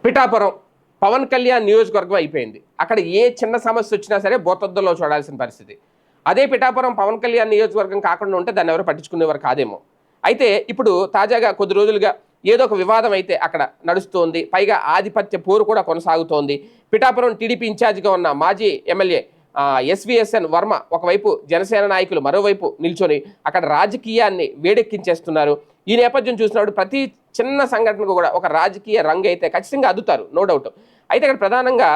పిఠాపురం పవన్ కళ్యాణ్ నియోజకవర్గం అయిపోయింది. అక్కడ ఏ చిన్న సమస్య వచ్చినా సరే బోతద్దులో చూడాల్సిన పరిస్థితి. అదే పిఠాపురం పవన్ కళ్యాణ్ నియోజకవర్గం కాకుండా ఉంటే దాన్ని ఎవరు పట్టించుకునేవారు కాదేమో. అయితే ఇప్పుడు తాజాగా కొద్ది రోజులుగా ఏదో ఒక వివాదం అయితే అక్కడ నడుస్తోంది. పైగా ఆధిపత్య పోరు కూడా కొనసాగుతోంది. పిఠాపురం టీడీపీ ఇన్ఛార్జిగా ఉన్న మాజీ ఎమ్మెల్యే ఎస్విఎస్ఎన్ వర్మ ఒకవైపు, జనసేన నాయకులు మరోవైపు నిల్చొని అక్కడ రాజకీయాన్ని వేడెక్కించేస్తున్నారు. ఈ నేపథ్యం చూసినప్పుడు ప్రతి చిన్న సంఘటనకు కూడా ఒక రాజకీయ రంగు అయితే ఖచ్చితంగా అద్దుతారు, నో డౌట్. అయితే ఇక్కడ ప్రధానంగా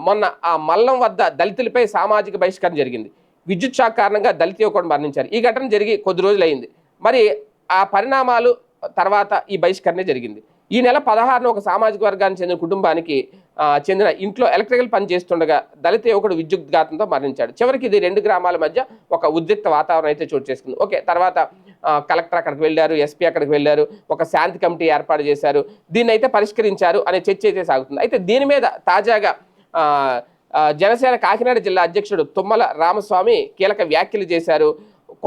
మొన్న ఆ మల్లం వద్ద దళితులపై సామాజిక బహిష్కరణ జరిగింది. విద్యుత్ షాక్ కారణంగా దళిత యువకుడు మరణించారు. ఈ ఘటన జరిగి కొద్ది రోజులైంది. మరి ఆ పరిణామాలు తర్వాత ఈ బహిష్కరణ జరిగింది. ఈ నెల 16న ఒక సామాజిక వర్గానికి చెందిన కుటుంబానికి చెందిన ఇంట్లో ఎలక్ట్రికల్ పని చేస్తుండగా దళిత యువకుడు విద్యుద్ఘాతంతో మరణించాడు. చివరికి ఇది 2 గ్రామాల మధ్య ఒక ఉద్రిక్త వాతావరణం అయితే చోటు చేసుకుంది. ఓకే, తర్వాత కలెక్టర్ అక్కడికి వెళ్ళారు, ఎస్పీ అక్కడికి వెళ్ళారు, ఒక శాంతి కమిటీ ఏర్పాటు చేశారు, దీన్ని అయితే పరిష్కరించారు అనే చర్చ అయితే సాగుతుంది. అయితే దీని మీద తాజాగా జనసేన కాకినాడ జిల్లా అధ్యక్షుడు తుమ్మల రామస్వామి కీలక వ్యాఖ్యలు చేశారు.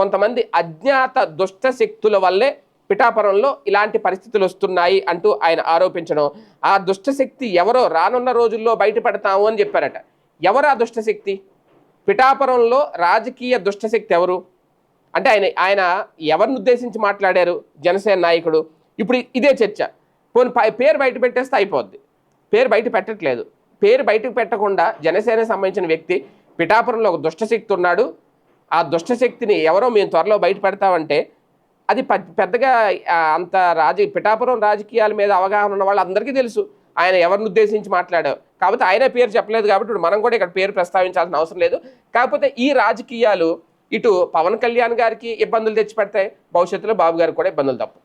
కొంతమంది అజ్ఞాత దుష్ట శక్తుల వల్లే పిఠాపురంలో ఇలాంటి పరిస్థితులు వస్తున్నాయి అంటూ ఆయన ఆరోపించడం, ఆ దుష్టశక్తి ఎవరో రానున్న రోజుల్లో బయటపడతాము అని చెప్పారట. ఎవరు ఆ దుష్టశక్తి? పిఠాపురంలో రాజకీయ దుష్టశక్తి ఎవరు అంటే ఆయన ఎవరిని ఉద్దేశించి మాట్లాడారు? జనసేన నాయకుడు. ఇప్పుడు ఇదే చర్చ. పోనీ పేరు బయట పెట్టేస్తే అయిపోద్ది. పేరు బయట పెట్టట్లేదు. పేరు బయటకు పెట్టకుండా జనసేనకు సంబంధించిన వ్యక్తి పిఠాపురంలో ఒక దుష్టశక్తి ఉన్నాడు, ఆ దుష్టశక్తిని ఎవరో మేము త్వరలో బయట పెడతామంటే అది పెద్దగా అంత పిఠాపురం రాజకీయాల మీద అవగాహన ఉన్న వాళ్ళందరికీ తెలుసు ఆయన ఎవరిని ఉద్దేశించి మాట్లాడారు. కాకపోతే ఆయనే పేరు చెప్పలేదు కాబట్టి ఇప్పుడు మనం కూడా ఇక్కడ పేరు ప్రస్తావించాల్సిన అవసరం లేదు. కాకపోతే ఈ రాజకీయాలు ఇటు పవన్ కళ్యాణ్ గారికి ఇబ్బందులు తెచ్చిపెడతాయి, భవిష్యత్తులో బాబు గారికి కూడా ఇబ్బందులు తప్పు.